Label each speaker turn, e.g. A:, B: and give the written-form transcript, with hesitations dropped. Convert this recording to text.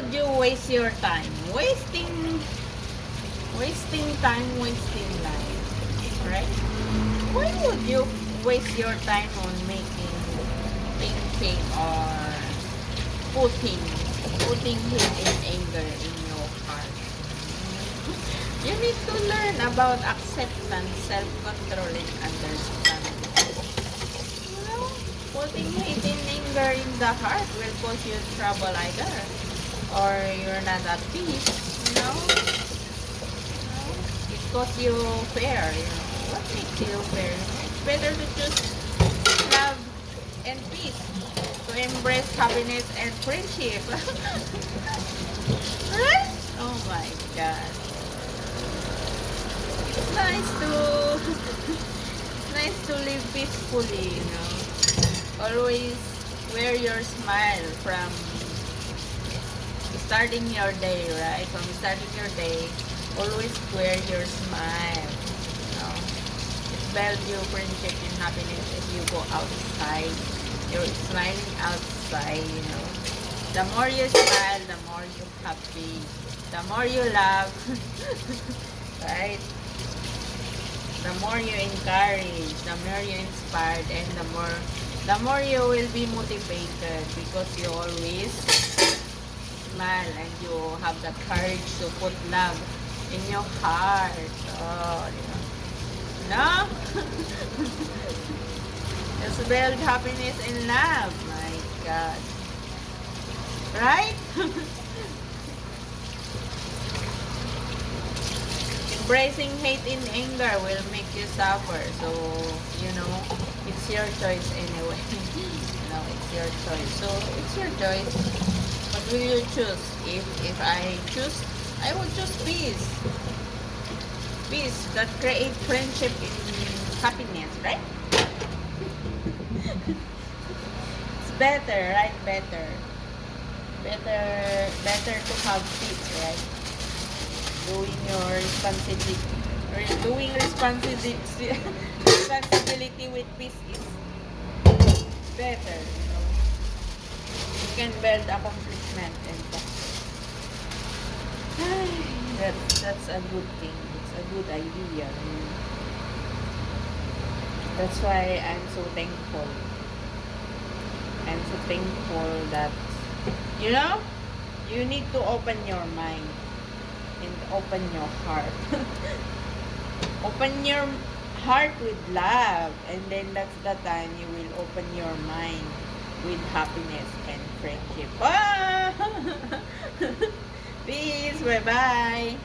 A: would you waste your time? Wasting time, wasting life, right? Why would you waste your time on making thinking or putting hate and anger in your heart? You need to learn about acceptance, self-control, and understanding. You know, putting hate and anger in the heart will cause you trouble either, or you're not at peace. You know, it causes you fear. You know, what makes you fear? It's better to choose love and peace, to embrace happiness and friendship. Right? Oh my God. It's nice to it's nice to live peacefully, you know. Always wear your smile from starting your day, right? From starting your day, always wear your smile. You know, it builds your friendship and happiness if you go outside. You're smiling outside, you know. The more you smile, the more you happy. The more you laugh, right? The more you encourage, the more you inspired, and the more you will be motivated because you always smile and you have the courage to put love in your heart. Oh, you know. No? Just build happiness and love. My God. Right? Embracing hate and anger will make you suffer. So, you know, it's your choice anyway. You know, it's your choice. So, it's your choice. What will you choose? If I choose, I would choose peace. Peace that create friendship and happiness, right? It's better, right? Better to have peace, right? Doing responsibility with peace is better, you know. You can build accomplishment and that's a good thing. It's a good idea. That's why I'm so thankful. I'm so thankful that, you know, you need to open your mind and open your heart. Open your heart with love, and then that's the time you will open your mind with happiness and friendship. Ah! Peace. Bye bye.